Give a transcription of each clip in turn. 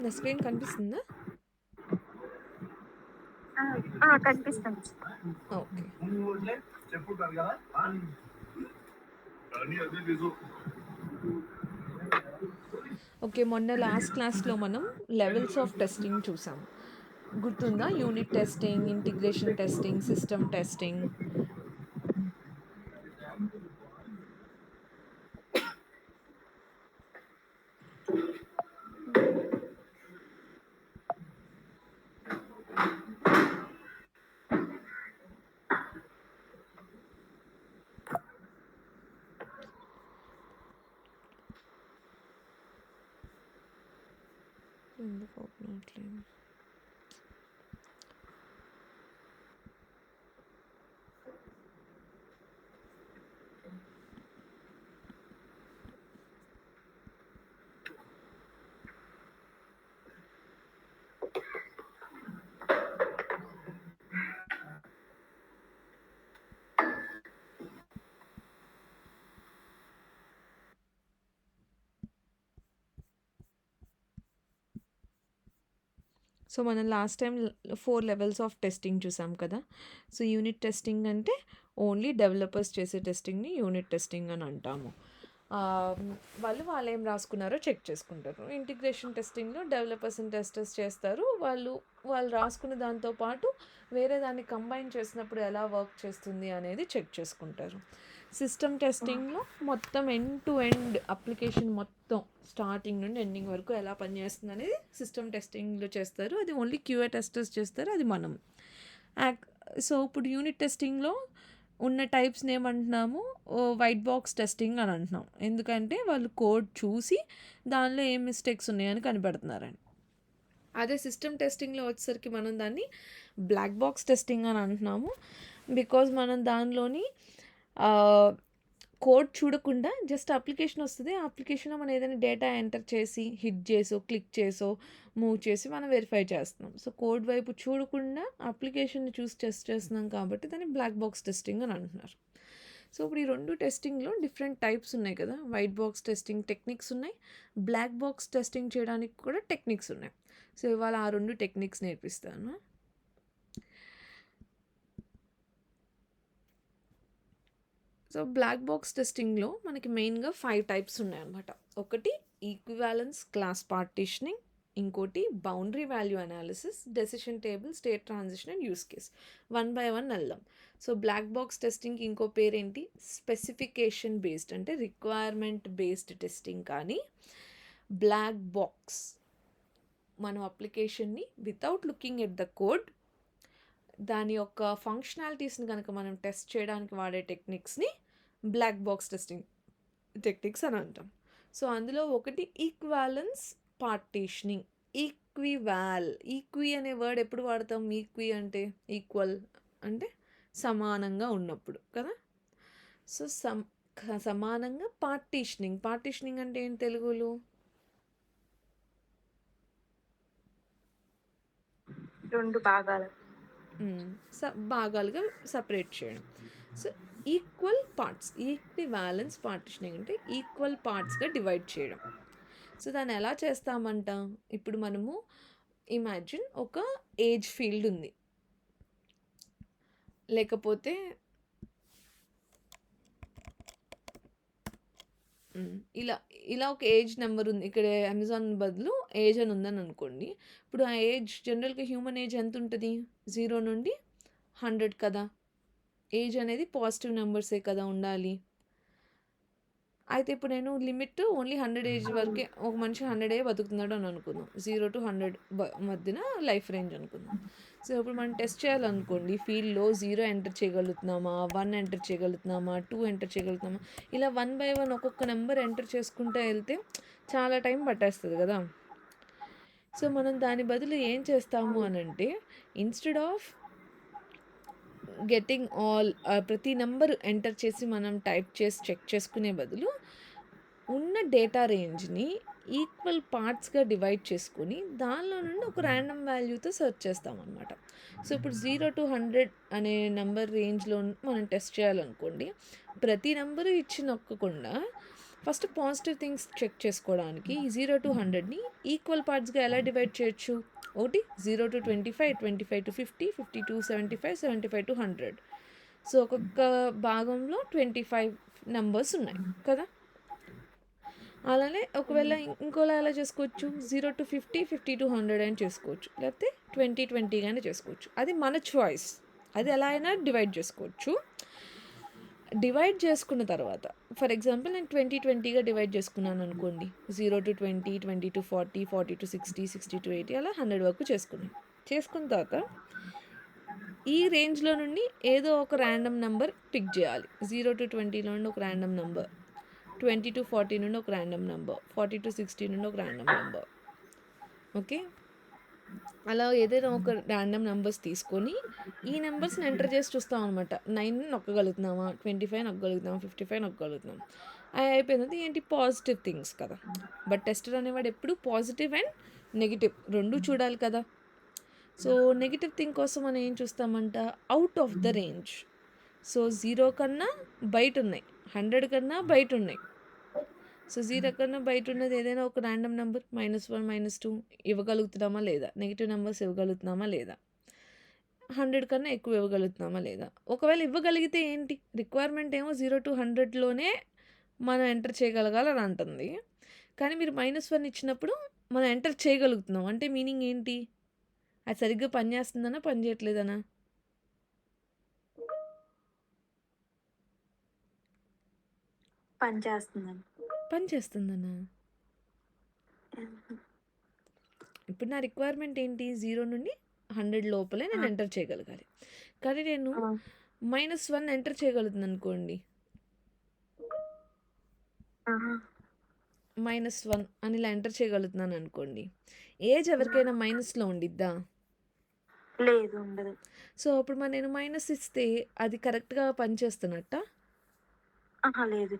నా స్క్రీన్ కనిపిస్తుందా? కనిపిస్తుంది. ఓకే. ఓకే. మొన్న లాస్ట్ క్లాస్‌లో మనం లెవెల్స్ ఆఫ్ టెస్టింగ్ చూసాము. గుర్తుందా? Unit testing, integration testing, system testing. ఎందుకు ఓపెన్ అవ్వట్లేదు? సో, మనం last time 4 levels of testing చూసాం కదా! సో, యూనిట్ టెస్టింగ్ అంటే ఓన్లీ డెవలపర్స్ చేసే టెస్టింగ్‌ని యూనిట్ టెస్టింగ్ అని అంటాము. వాళ్ళేం రాసుకున్నారో చెక్ చేసుకుంటారు. ఇంటిగ్రేషన్ టెస్టింగ్‌లో డెవలపర్స్ అండ్ టెస్టర్స్ చేస్తారు. వాళ్ళు రాసుకున్న దాంతో పాటు వేరే దాన్ని కంబైన్ చేసినప్పుడు ఎలా వర్క్ చేస్తుంది అనేది చెక్ చేసుకుంటారు. సిస్టమ్ టెస్టింగ్‌లో మొత్తం ఎండ్ టు ఎండ్ అప్లికేషన్ మొత్తం స్టార్టింగ్ నుండి ఎండింగ్ వరకు ఎలా పనిచేస్తుంది అనేది సిస్టమ్ టెస్టింగ్లో చేస్తారు. అది ఓన్లీ క్యూఏ టెస్టర్స్ చేస్తారు. అది మనం సో ఇప్పుడు యూనిట్ టెస్టింగ్లో ఉన్న టైప్స్ని ఏమంటున్నాము, వైట్ బాక్స్ టెస్టింగ్ అని అంటున్నాం. ఎందుకంటే వాళ్ళు కోడ్ చూసి దానిలో ఏం మిస్టేక్స్ ఉన్నాయని కనిపెడుతున్నారని. అదే సిస్టమ్ టెస్టింగ్లో వచ్చేసరికి మనం దాన్ని బ్లాక్ బాక్స్ టెస్టింగ్ అని అంటున్నాము. బికాజ్ మనం దానిలోని కోడ్ చూడకుండా జస్ట్ అప్లికేషన్ వస్తుంది. ఆ అప్లికేషన్లో మనం ఏదైనా డేటా ఎంటర్ చేసి హిట్ చేసో క్లిక్ చేసో మూవ్ చేసి మనం వెరిఫై చేస్తున్నాం. సో కోడ్ వైపు చూడకుండా అప్లికేషన్ని చూసి టెస్ట్ చేస్తున్నాం కాబట్టి దాన్ని బ్లాక్ బాక్స్ టెస్టింగ్ అని అంటున్నారు. సో ఇప్పుడు ఈ రెండు టెస్టింగ్లో డిఫరెంట్ టైప్స్ ఉన్నాయి కదా. వైట్ బాక్స్ టెస్టింగ్ టెక్నిక్స్ ఉన్నాయి, బ్లాక్ బాక్స్ టెస్టింగ్ చేయడానికి కూడా టెక్నిక్స్ ఉన్నాయి. సో ఇవాళ ఆ రెండు టెక్నిక్స్ నేర్పిస్తాను. సో బ్లాక్ బాక్స్ టెస్టింగ్లో మనకి మెయిన్గా 5 టైప్స్ ఉన్నాయన్నమాట. ఒకటి ఈక్వివాలెన్స్ క్లాస్ పార్టిషనింగ్, ఇంకోటి boundary value analysis, decision table, state transition and use case. 1 by 1 వెళ్దాం. సో బ్లాక్ బాక్స్ టెస్టింగ్ ఇంకో పేరేంటి, స్పెసిఫికేషన్ బేస్డ్ అంటే రిక్వైర్మెంట్ బేస్డ్ టెస్టింగ్. కానీ బ్లాక్ బాక్స్ మనం అప్లికేషన్ని without looking at the code దాని యొక్క ఫంక్షనాలిటీస్ని కనుక మనం టెస్ట్ చేయడానికి వాడే టెక్నిక్స్ని బ్లాక్ బాక్స్ టెస్టింగ్ టెక్నిక్స్ అని అంటాం. సో అందులో ఒకటి ఈక్వాలెన్స్ పార్టీషనింగ్. ఈక్వి అనే వర్డ్ ఎప్పుడు వాడతాం? ఈక్వి అంటే ఈక్వల్ అంటే సమానంగా ఉన్నప్పుడు కదా. సో సమానంగా పార్టీషనింగ్ అంటే ఏంటి తెలుగులో? రెండు భాగాలుగా సపరేట్ చేయడం. So equal parts, equivalence partitioning అంటే ఈక్వల్ పార్ట్స్గా డివైడ్ చేయడం. సో దాన్ని ఎలా చేస్తామంట, ఇప్పుడు మనము ఇమాజిన్ ఒక ఏజ్ ఫీల్డ్ ఉంది, లేకపోతే ఇలా ఒక ఏజ్ నెంబర్ ఉంది. ఇక్కడ అమెజాన్ బదులు ఏజ్ అని ఉందని అనుకోండి. ఇప్పుడు ఆ ఏజ్ జనరల్గా హ్యూమన్ ఏజ్ ఎంత ఉంటుంది? 0 నుండి 100 కదా. ఏజ్ అనేది పాజిటివ్ నెంబర్సే కదా ఉండాలి. అయితే ఇప్పుడు నేను లిమిట్ ఓన్లీ 100 ఏజ్ వరకే, ఒక మనిషి 100 బతుకుతున్నాడు అని అనుకుందాం. 0 to 100 మధ్యన లైఫ్ రేంజ్ అనుకుందాం. సో ఇప్పుడు మనం టెస్ట్ చేయాలనుకోండి, ఫీల్డ్లో 0 ఎంటర్ చేయగలుగుతున్నామా, 1 ఎంటర్ చేయగలుగుతున్నామా, 2 ఎంటర్ చేయగలుగుతున్నామా, ఇలా 1 by 1 ఒక్కొక్క నెంబర్ ఎంటర్ చేసుకుంటూ వెళ్తే చాలా టైం పట్టేస్తుంది కదా. సో మనం దాని బదులు ఏం చేస్తాము అని అంటే, ఇన్స్టెడ్ ఆఫ్ గెట్టింగ్ ఆల్ ప్రతి నెంబర్ ఎంటర్ చేసి మనం టైప్ చేసి చెక్ చేసుకునే బదులు ఉన్న డేటా రేంజ్ని ఈక్వల్ పార్ట్స్గా డివైడ్ చేసుకుని దానిలో నుండి ఒక ర్యాండమ్ వాల్యూతో సెర్చ్ చేస్తామన్నమాట. సో ఇప్పుడు 0 to 100 అనే నెంబర్ రేంజ్లో మనం టెస్ట్ చేయాలనుకోండి, ప్రతి నెంబరు ఇచ్చి నొక్కకుండా ఫస్ట్ పాజిటివ్ థింగ్స్ చెక్ చేసుకోవడానికి ఈ 0-100ని ఈక్వల్ పార్ట్స్గా ఎలా డివైడ్ చేయొచ్చు? ఒకటి 0-25, 25-50, 50-75, 75-100. సో ఒక్కొక్క భాగంలో 25 నెంబర్స్ ఉన్నాయి కదా. అలానే ఒకవేళ ఇంకోలా ఎలా చేసుకోవచ్చు? 0-50, 50-100 అని చేసుకోవచ్చు, లేకపోతే 20-20 కానీ చేసుకోవచ్చు. అది మన చాయిస్, అది ఎలా అయినా డివైడ్ చేసుకోవచ్చు. డివైడ్ చేసుకున్న తర్వాత ఫర్ ఎగ్జాంపుల్ నేను 20-20గా డివైడ్ చేసుకున్నాను అనుకోండి. 0-20, 20-40, 40-60, 60-80 అలా 100 వరకు చేసుకున్న తర్వాత ఈ రేంజ్లో నుండి ఏదో ఒక ర్యాండమ్ నెంబర్ పిక్ చేయాలి. 0-20 నుండి ఒక ర్యాండమ్ నెంబర్, 20-40 నుండి ఒక ర్యాండమ్ నెంబర్, 40-60 నుండి ఒక ర్యాండమ్ నెంబర్. ఓకే, అలా ఏదైనా ఒక ర్యాండమ్ నెంబర్స్ తీసుకొని ఈ నెంబర్స్ని ఎంటర్ చేసి చూస్తాం అనమాట. 9 నొక్కగలుగుతున్నామా, 25 నొక్కగలుగుతున్నామా, 55 నొక్కగలుగుతున్నాం. అది అయిపోయింది. ఏంటి? పాజిటివ్ థింగ్స్ కదా. బట్ టెస్టర్ అనేవాడు ఎప్పుడు పాజిటివ్ అండ్ నెగిటివ్ రెండు చూడాలి కదా. సో నెగిటివ్ థింగ్ కోసం మనం ఏం చూస్తామంట? Out of the range. So 0 కన్నా బయట ఉన్నాయి, 100 కన్నా బయట ఉన్నాయి. సో 0 కన్నా బయట ఉన్నది ఏదైనా ఒక ర్యాండమ్ నెంబర్ -1, -2 ఇవ్వగలుగుతున్నామా లేదా, నెగిటివ్ నెంబర్స్ ఇవ్వగలుగుతున్నామా లేదా, 100 కన్నా ఎక్కువ ఇవ్వగలుగుతున్నామా లేదా. ఒకవేళ ఇవ్వగలిగితే ఏంటి? రిక్వైర్మెంట్ ఏమో 0-100లోనే మనం ఎంటర్ చేయగలగాలని అంటుంది. కానీ మీరు -1 ఇచ్చినప్పుడు మనం ఎంటర్ చేయగలుగుతున్నాం అంటే మీనింగ్ ఏంటి? అది సరిగ్గా పనిచేస్తుందనా పని చేయట్లేదనా? పనిచేస్తుందనా? ఇప్పుడు నా రిక్వైర్మెంట్ ఏంటి? 0 నుండి 100 లోపలే నేను ఎంటర్ చేయగలగాలి. కానీ నేను -1 ఎంటర్ చేయగలుగుతుంది అనుకోండి. -1 అని ఇలా ఎంటర్ చేయగలుగుతున్నాను అనుకోండి. ఏజ్ ఎవరికైనా మైనస్లో ఉండిద్దా? లేదు, ఉండదు. సో అప్పుడు మరి నేను మైనస్ ఇస్తే అది కరెక్ట్గా పనిచేస్తున్నట్టా? లేదు,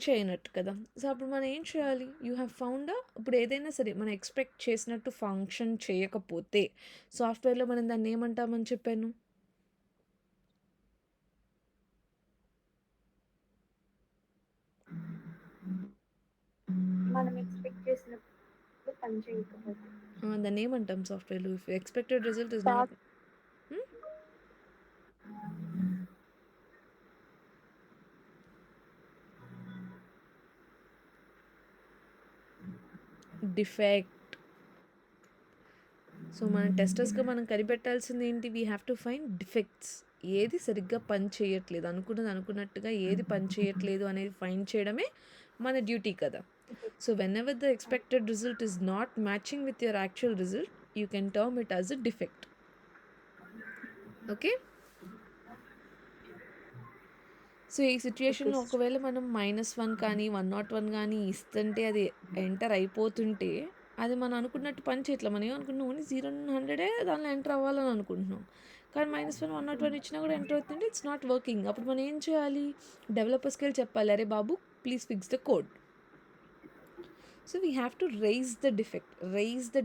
చేయనట్టు కదా. సో అప్పుడు మనం ఏం చేయాలి? యూ హ్యావ్ ఫౌండ్ ఇప్పుడు ఏదైనా సరే మనం ఎక్స్పెక్ట్ చేసినట్టు ఫంక్షన్ చేయకపోతే సాఫ్ట్వేర్లో మనం దాన్ని ఏమంటామని చెప్పాను? మనం ఎక్స్పెక్ట్ చేసినప్పుడు పని చేయకపోతే దాన్ని ఏమంటాం సాఫ్ట్వేర్లో? If expected result is not defect. So మనం టెస్టర్స్గా మనం కనిపెట్టాల్సింది ఏంటి? We have to find defects. ఏది సరిగ్గా పని చేయట్లేదు, అనుకున్నట్టుగా ఏది పని చేయట్లేదు అనేది ఫైండ్ చేయడమే మన డ్యూటీ కదా. So when ever the expected result is not matching with your actual result, you can term it as a defect. Okay, so ఈ సిచ్యుయేషన్లో ఒకవేళ మనం -1 కానీ 101 కానీ ఇస్తుంటే అది ఎంటర్ అయిపోతుంటే అది మనం అనుకున్నట్టు పని చేయట్లేదు. మనం ఏమనుకుంటున్నాం? ఓన్లీ 0-100 దానిలో ఎంటర్ అవ్వాలని అనుకుంటున్నాం. కానీ -1, 101 ఇచ్చినా కూడా ఎంటర్ అవుతుంటే ఇట్స్ నాట్ వర్కింగ్. అప్పుడు మనం ఏం చేయాలి? డెవలపర్స్కి వెళ్ళి చెప్పాలి, అరే బాబు please fix the code. So we have to raise the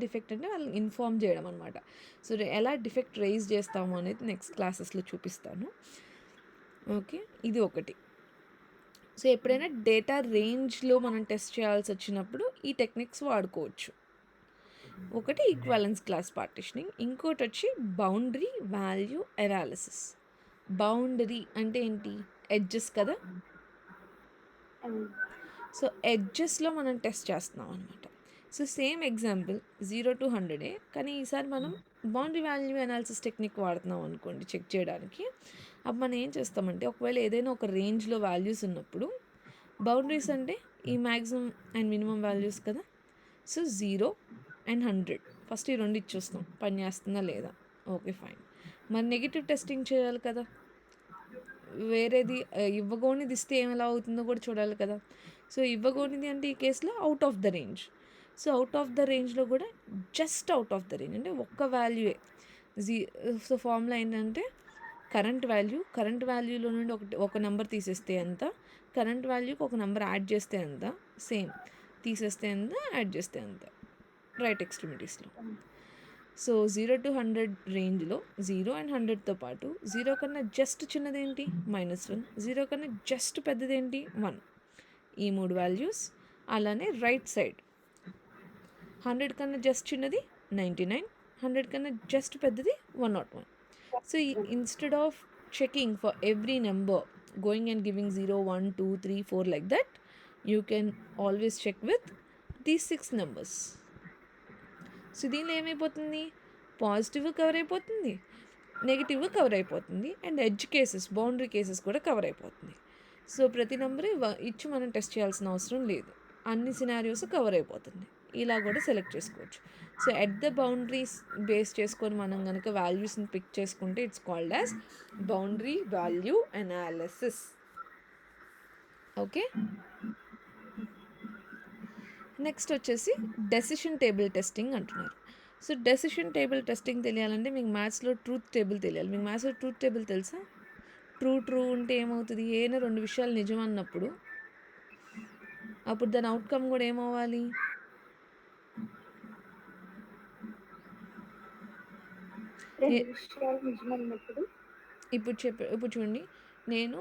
defect అంటే వాళ్ళని ఇన్ఫార్మ్ చేయడం అనమాట. సో ఎలా డిఫెక్ట్ రైజ్ చేస్తాము అనేది నెక్స్ట్ క్లాసెస్లో చూపిస్తాను. ఓకే, ఇది ఒకటి. సో ఎప్పుడైనా డేటా రేంజ్లో మనం టెస్ట్ చేయాల్సి వచ్చినప్పుడు ఈ టెక్నిక్స్ వాడుకోవచ్చు. ఒకటి ఈక్వాలెన్స్ క్లాస్ పార్టిషనింగ్, ఇంకోటి వచ్చి బౌండరీ వాల్యూ ఎనాలిసిస్. బౌండరీ అంటే ఏంటి? ఎడ్జెస్ కదా. సో ఎడ్జెస్లో మనం టెస్ట్ చేస్తున్నాం అనమాట. సో సేమ్ ఎగ్జాంపుల్ 0-100 కానీ ఈసారి మనం బౌండరీ వాల్యూ అనాలిసిస్ టెక్నిక్ వాడుతున్నాం అనుకోండి చెక్ చేయడానికి. అప్పుడు మనం ఏం చేస్తామంటే ఒకవేళ ఏదైనా ఒక రేంజ్లో వాల్యూస్ ఉన్నప్పుడు బౌండరీస్ అంటే ఈ మ్యాక్సిమం అండ్ మినిమం వాల్యూస్ కదా. సో 0 and 100 ఫస్ట్ ఈ రెండు ఇచ్చేస్తాం, పని చేస్తుందా లేదా. Okay fine. మరి నెగిటివ్ టెస్టింగ్ చేయాలి కదా, వేరేది ఇవ్వగోనిది ఇస్తే ఎలా అవుతుందో కూడా చూడాలి కదా. సో ఇవ్వగోనిది అంటే ఈ కేసులో out of the range. So out of the రేంజ్లో కూడా just out of the range అంటే ఒక్క వాల్యూయే. సో ఫార్ములా ఏంటంటే కరెంట్ వాల్యూలో నుండి ఒక నెంబర్ తీసేస్తే ఎంత, కరెంట్ వాల్యూకి ఒక నెంబర్ యాడ్ చేస్తే ఎంత, సేమ్ తీసేస్తే ఎంత, యాడ్ చేస్తే ఎంత, రైట్ ఎక్స్ట్రీమిటీస్లో. సో 0-100 రేంజ్లో 0 and 100తో పాటు 0 కన్నా జస్ట్ చిన్నదేంటి? -1, 0 కన్నా జస్ట్ పెద్దదేంటి? 1. ఈ 3 వాల్యూస్. అలానే రైట్ సైడ్ 100 కన్నా జస్ట్ చిన్నది 99, 100 కన్నా జస్ట్ పెద్దది 101. So instead of checking for every number going and giving 0, 1, 2, 3, 4 like that, you can always check with these 6 numbers. So దీనిలో ఏమైపోతుంది, పాజిటివ్ కవర్ అయిపోతుంది, నెగిటివ్ కవర్ అయిపోతుంది, and edge cases, boundary cases కూడా cover అయిపోతుంది. So ప్రతి number ఇచ్చి మనం test చేయాల్సిన అవసరం లేదు, అన్ని సినారియోస్ కవర్ అయిపోతుంది. ఇలా కూడా సెలెక్ట్ చేసుకోవచ్చు. So at the boundaries base చేసుకొని మనం కనుక వాల్యూస్ని పిక్ చేసుకుంటే it's called as boundary value analysis. Okay, next వచ్చేసి డెసిషన్ టేబుల్ టెస్టింగ్ అంటున్నారు. సో డెసిషన్ టేబుల్ టెస్టింగ్ తెలియాలంటే మీకు మ్యాథ్స్లో ట్రూత్ టేబుల్ తెలియాలి. మీకు మ్యాథ్స్లో ట్రూత్ టేబుల్ తెలుసా? ట్రూ ఉంటే ఏమవుతుంది, ఏదైనా 2 విషయాలు నిజం అన్నప్పుడు అప్పుడు దాని అవుట్కమ్ కూడా ఏమవ్వాలి, ఇప్పుడు చూడండి, నేను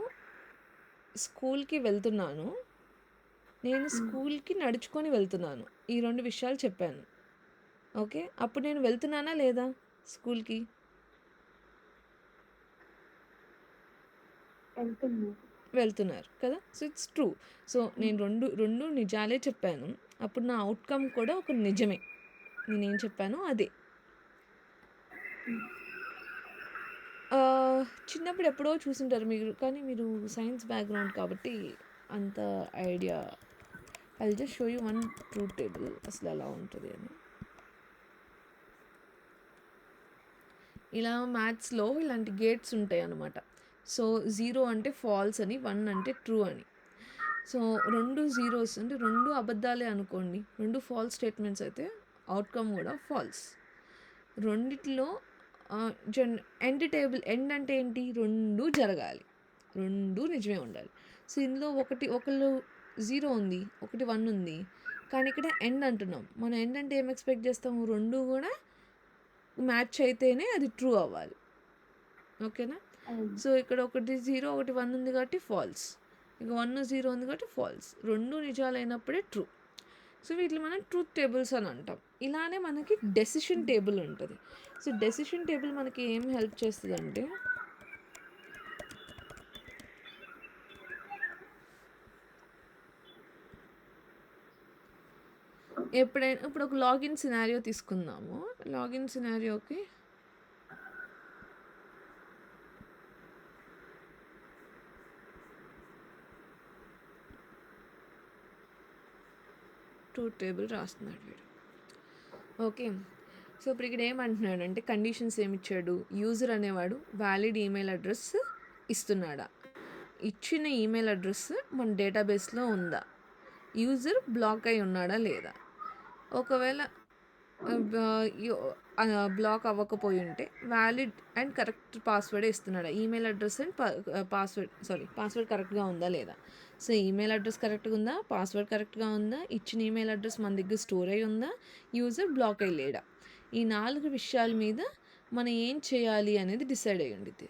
స్కూల్కి వెళ్తున్నాను, నేను స్కూల్కి నడుచుకొని వెళ్తున్నాను, ఈ 2 విషయాలు చెప్పాను. ఓకే, అప్పుడు నేను వెళ్తున్నానా లేదా స్కూల్కి? వెళ్తున్నారు కదా. So it's true. సో నేను రెండు నిజాలే చెప్పాను, అప్పుడు నా అవుట్కమ్ కూడా ఒక నిజమే, నేనేం చెప్పానో అదే. చిన్నప్పుడు ఎప్పుడో చూసుంటారు మీరు, కానీ మీరు సైన్స్ బ్యాక్గ్రౌండ్ కాబట్టి అంత idea. I will just show you one truth table అసలు ఎలా ఉంటుంది అని. ఇలా మ్యాథ్స్లో ఇలాంటి గేట్స్ ఉంటాయి అన్నమాట. సో 0 అంటే ఫాల్స్ అని, 1 అంటే ట్రూ అని. సో 2 జీరోస్ అంటే 2 అబద్ధాలే అనుకోండి, 2 ఫాల్స్ స్టేట్మెంట్స్ అయితే అవుట్కమ్ కూడా ఫాల్స్. రెండిట్లో ఎండ్ టేబుల్, ఎండ్ అంటే ఏంటి, 2 జరగాలి, 2 నిజమే ఉండాలి. సో ఇందులో ఒకళ్ళు 0 ఉంది, ఒకటి 1 ఉంది, కానీ ఇక్కడ ఎండ్ అంటున్నాం. మనం ఎండ్ అంటే ఏం ఎక్స్పెక్ట్ చేస్తాము, 2 కూడా మ్యాచ్ అయితేనే అది ట్రూ అవ్వాలి. ఓకేనా. సో ఇక్కడ ఒకటి 0, ఒకటి 1 ఉంది కాబట్టి ఫాల్స్, ఇక 1, 0 ఉంది కాబట్టి ఫాల్స్. 2 నిజాలైనప్పుడే ట్రూ. సో వీటిని మనం ట్రూత్ టేబుల్స్ అని అంటాం. ఇలానే మనకి డెసిషన్ టేబుల్ ఉంటుంది. సో డెసిషన్ టేబుల్ మనకి ఏం హెల్ప్ చేస్తుంది అంటే, ఎప్పుడైనా ఇప్పుడు ఒక లాగిన్ సినారియో తీసుకుందాము. లాగిన్ సినారియోకి ట్రూత్ టేబుల్ రాస్తున్నాడు వీడు. ఓకే, సో ఇప్పుడు ఇక్కడ ఏమంటున్నాడు అంటే, కండిషన్స్ ఏమిచ్చాడు, యూజర్ అనేవాడు వ్యాలిడ్ ఈమెయిల్ అడ్రస్ ఇస్తున్నాడా, ఇచ్చిన ఈమెయిల్ అడ్రస్ మన డేటాబేస్లో ఉందా, యూజర్ బ్లాక్ అయి ఉన్నాడా లేదా. ఒకవేళ బ్లాక్ అవ్వకపోయి ఉంటే వ్యాలిడ్ అండ్ కరెక్ట్ పాస్వర్డ్ ఇస్తున్నాడా, ఈమెయిల్ అడ్రస్ అండ్ పాస్వర్డ్ కరెక్ట్గా ఉందా లేదా. సో ఈమెయిల్ అడ్రస్ కరెక్ట్గా ఉందా, పాస్వర్డ్ కరెక్ట్గా ఉందా, ఇచ్చిన ఈమెయిల్ అడ్రస్ మన దగ్గర స్టోర్ అయి ఉందా, యూజర్ బ్లాక్ అయ్యి లేడా. ఈ 4 విషయాల మీద మనం ఏం చేయాలి అనేది డిసైడ్ అయ్యి ఉండిద్ది.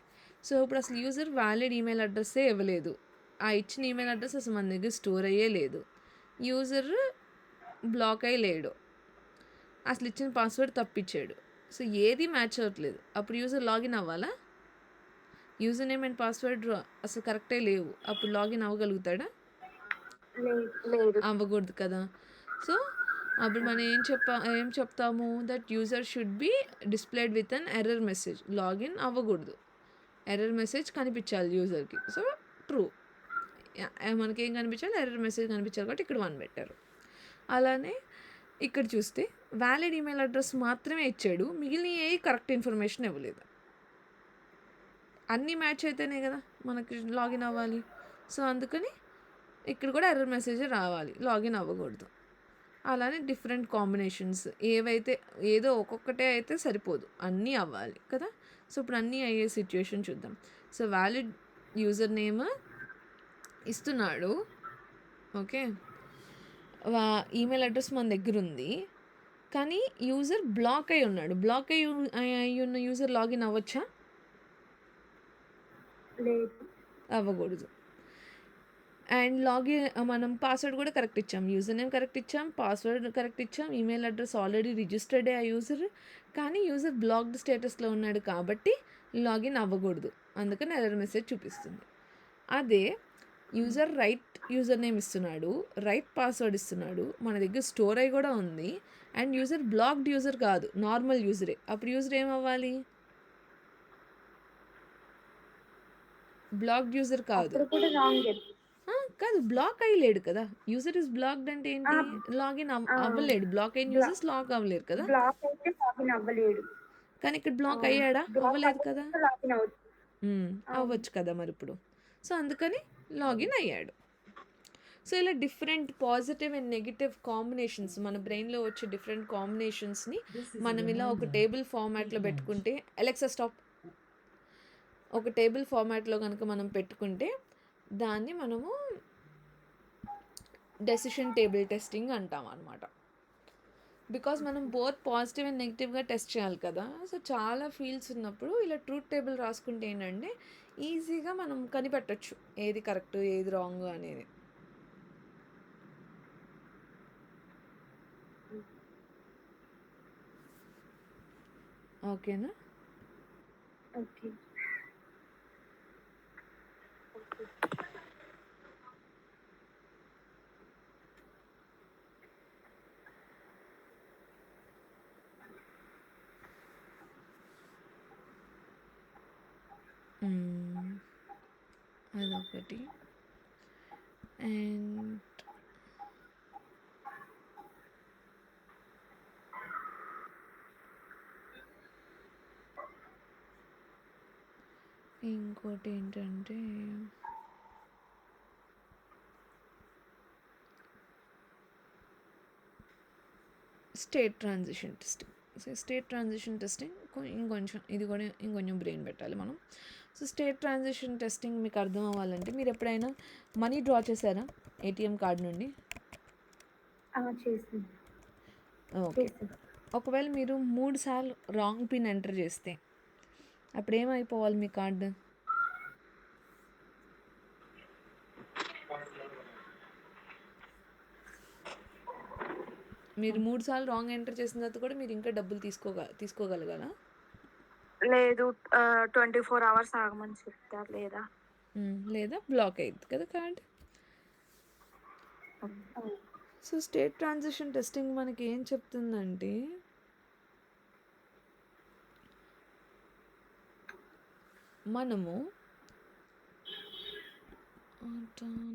సో ఇప్పుడు అసలు యూజర్ వ్యాలిడ్ ఈమెయిల్ అడ్రస్సే ఇవ్వలేదు, ఆ ఇచ్చిన ఈమెయిల్ అడ్రస్ అసలు మన దగ్గర స్టోర్ అయ్యే లేదు, యూజర్ బ్లాక్ అయ్యి లేడు, అసలు ఇచ్చిన పాస్వర్డ్ తప్పిచ్చాడు. సో ఏది మ్యాచ్ అవ్వట్లేదు. అప్పుడు యూజర్ లాగిన్ అవ్వాలా, యూజర్ నేమ్ అండ్ పాస్వర్డ్ అసలు కరెక్టే లేవు, అప్పుడు లాగిన్ అవ్వగలుగుతాడా, అవ్వకూడదు కదా. సో అప్పుడు మనం ఏం చెప్తాము, that user should be displayed with an error message, login అవ్వకూడదు, ఎర్రర్ మెసేజ్ కనిపించాలి యూజర్కి. సో ట్రూ, మనకేం కనిపించాలి, ఎర్రర్ మెసేజ్ కనిపించాలి కాబట్టి ఇక్కడ 1 పెట్టారు. అలానే ఇక్కడ చూస్తే వ్యాలిడ్ ఈమెయిల్ అడ్రస్ మాత్రమే ఇచ్చాడు, మిగిలిన ఏ కరెక్ట్ ఇన్ఫర్మేషన్ ఇవ్వలేదు. అన్నీ మ్యాచ్ అయితేనే కదా మనకి లాగిన్ అవ్వాలి. సో అందుకని ఇక్కడ కూడా ఎర్రర్ మెసేజ్ రావాలి, లాగిన్ అవ్వకూడదు. అలానే డిఫరెంట్ కాంబినేషన్స్ ఏవైతే, ఏదో ఒక్కొక్కటే అయితే సరిపోదు, అన్నీ అవ్వాలి కదా. సో ఇప్పుడు అన్నీ అయ్యే సిచ్యుయేషన్ చూద్దాం. సో వ్యాలిడ్ యూజర్ నేమ్ ఇస్తున్నాడు, ఓకే, ఈమెయిల్ అడ్రస్ మన దగ్గర ఉంది, కానీ యూజర్ బ్లాక్ అయి ఉన్నాడు. బ్లాక్ అయి ఉన్న యూజర్ లాగిన్ అవ్వచ్చా, అవ్వకూడదు. అండ్ మనం పాస్వర్డ్ కూడా కరెక్ట్ ఇచ్చాం, యూజర్ నేమ్ కరెక్ట్ ఇచ్చాం, పాస్వర్డ్ కరెక్ట్ ఇచ్చాం, ఈమెయిల్ అడ్రస్ ఆల్రెడీ రిజిస్టర్డే ఆ యూజర్, కానీ యూజర్ బ్లాక్డ్ స్టేటస్లో ఉన్నాడు కాబట్టి లాగిన్ అవ్వకూడదు, అందుకని ఎర్రర్ మెసేజ్ చూపిస్తుంది. అదే యూజర్ రైట్ యూజర్ నేమ్ ఇస్తున్నాడు, రైట్ పాస్వర్డ్ ఇస్తున్నాడు, మన దగ్గర స్టోర్ అయి కూడా ఉంది, అండ్ యూజర్ బ్లాక్డ్ యూజర్ కాదు, నార్మల్ యూజరే, అప్పుడు యూజర్ ఏమవ్వాలి? బ్లాక్డ్ యూజర్ కాదు, అప్పుడు కూడా రాంగ్ కాదు, బ్లాక్ అయ్యలేడు కదా. యూజర్ ఇస్ బ్లాక్డ్ అంటే ఏంటి? లాగిన్ అవ్వలేడు, బ్లాక్ అయిన యూజర్స్ లాగ్ అవ్వలేరు కదా. బ్లాక్ అయితే లాగిన్ అవ్వలేడు, కానీ ఇక్కడ బ్లాక్ అయ్యాడా? అవ్వలేదు కదా. లాగిన్ అవ్వచ్చు. అవ్వచ్చు కదా మరి ఇప్పుడు. సో అందుకని లాగిన్ అయ్యాడు. సో ఇలా different positive and negative combinations, మన బ్రెయిన్లో వచ్చే డిఫరెంట్ కాంబినేషన్స్ని మనం ఇలా ఒక టేబుల్ ఫార్మాట్లో పెట్టుకుంటే, అలెక్సా స్టాప్, ఒక టేబుల్ ఫార్మాట్లో కనుక మనం పెట్టుకుంటే దాన్ని మనము డెసిషన్ టేబుల్ టెస్టింగ్ అంటాం అనమాట. బికాజ్ మనం బోత్ పాజిటివ్ అండ్ నెగిటివ్గా టెస్ట్ చేయాలి కదా. సో చాలా ఫీల్డ్స్ ఉన్నప్పుడు ఇలా ట్రూత్ టేబుల్ రాసుకుంటే ఏంటంటే ఈజీగా మనం కనిపెట్టచ్చు ఏది కరెక్ట్ ఏది రాంగ్ అనేది. ఓకేనా? ఓకే. అదొకటి. అండ్ ఇంకోటి ఏంటంటే state transition testing. So state transition testing ఇంకొంచెం బ్రెయిన్ పెట్టాలి మనం. సో స్టేట్ ట్రాన్సిషన్ టెస్టింగ్ మీకు అర్థం అవ్వాలంటే, మీరు ఎప్పుడైనా మనీ డ్రా చేశారా ఏటీఎం కార్డ్ నుండి? ఓకే. ఒకవేళ మీరు 3 సార్లు రాంగ్ పిన్ ఎంటర్ చేస్తే అప్పుడు ఏమైపోవాలి మీ కార్డు? మీరు 3 సార్లు రాంగ్ ఎంటర్ చేసిన తర్వాత కూడా మీరు ఇంకా డబ్బులు తీసుకోగలగాలా? లేదు, 24 hours ఆగమని చెప్తారు, లేదా బ్లాక్ అయ్యింది కదా card. So state transition testing మనకి ఏం చెప్తుందంటే, మనము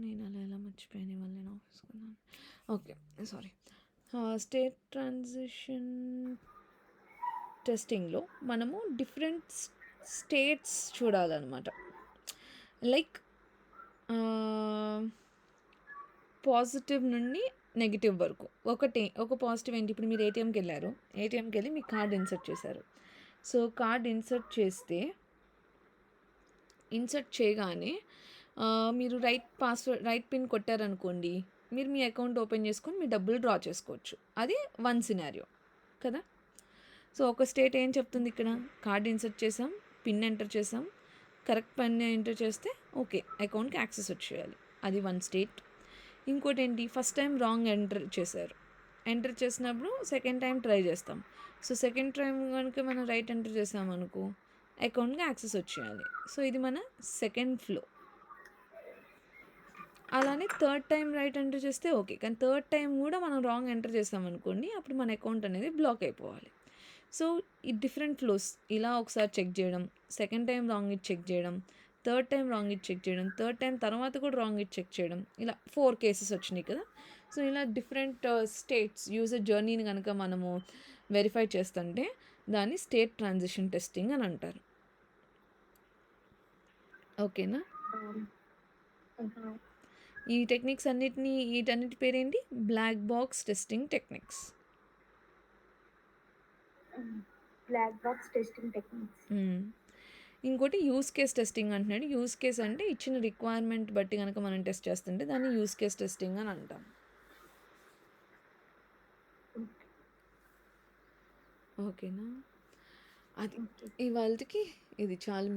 నేను అలా ఎలా మర్చిపోయాను ఇవాళ నేను ఆఫీస్కి ఉన్నాను. Okay, sorry. స్టేట్ ట్రాన్సిషన్ టెస్టింగ్లో మనము డిఫరెంట్ స్టేట్స్ చూడాలన్నమాట. లైక్ పాజిటివ్ నుండి నెగిటివ్ వరకు. ఒక పాజిటివ్ ఏంటి, ఇప్పుడు మీరు ఏటీఎంకి వెళ్ళారు, ఏటీఎంకి వెళ్ళి మీ కార్డ్ ఇన్సర్ట్ చేశారు. సో కార్డ్ ఇన్సర్ట్ చేయగానే మీరు రైట్ పిన్ కొట్టారనుకోండి, మీరు మీ అకౌంట్ ఓపెన్ చేసుకొని మీ డబ్బులు డ్రా చేసుకోవచ్చు. అది వన్ సినారియో కదా. సో ఒక స్టేట్ ఏం చెప్తుంది ఇక్కడ, కార్డ్ ఇన్సర్ట్ చేసాం, పిన్ ఎంటర్ చేసాం, కరెక్ట్ పిన్ ఎంటర్ చేస్తే ఓకే అకౌంట్కి యాక్సెస్ వచ్చేయాలి, అది వన్ స్టేట్. ఇంకోటి ఏంటి, ఫస్ట్ టైం రాంగ్ ఎంటర్ చేసినప్పుడు సెకండ్ టైం ట్రై చేస్తాం. సో సెకండ్ టైం కనుక మనం రైట్ ఎంటర్ చేసామనుకో అకౌంట్కి యాక్సెస్ వచ్చేయాలి. సో ఇది మన సెకండ్ ఫ్లో. అలానే థర్డ్ టైం రైట్ ఎంటర్ చేస్తే ఓకే, కానీ థర్డ్ టైం కూడా మనం రాంగ్ ఎంటర్ చేసామనుకోండి అప్పుడు మన అకౌంట్ అనేది బ్లాక్ అయిపోవాలి. సో ఈ డిఫరెంట్ ఫ్లోస్ ఇలా ఒకసారి చెక్ చేయడం, సెకండ్ టైం రాంగ్ ఇచ్చి చెక్ చేయడం, థర్డ్ టైం రాంగ్ ఇచ్చి చెక్ చేయడం, థర్డ్ టైం తర్వాత కూడా రాంగ్ ఇచ్చి చెక్ చేయడం, ఇలా 4 కేసెస్ వచ్చినాయి కదా. సో ఇలా డిఫరెంట్ స్టేట్స్ యూజర్ జర్నీని కనుక మనము వెరిఫై చేస్తుంటే దాన్ని స్టేట్ ట్రాన్సిషన్ టెస్టింగ్ అని అంటారు. ఓకేనా? ఈ టెక్నిక్స్ వీటన్నిటి పేరేంటి? Black box testing techniques. ఇంకోటి యూస్ కేస్ టెస్టింగ్ అంటున్నాడు. యూస్ కేస్ అంటే ఇచ్చిన రిక్వైర్మెంట్ బట్టి కనుక మనం టెస్ట్ చేస్తుంటే దాన్ని యూస్ కేస్ టెస్టింగ్ అని అంటాం. ఓకేనా? అది ఇవాళకి ఇది చాలు.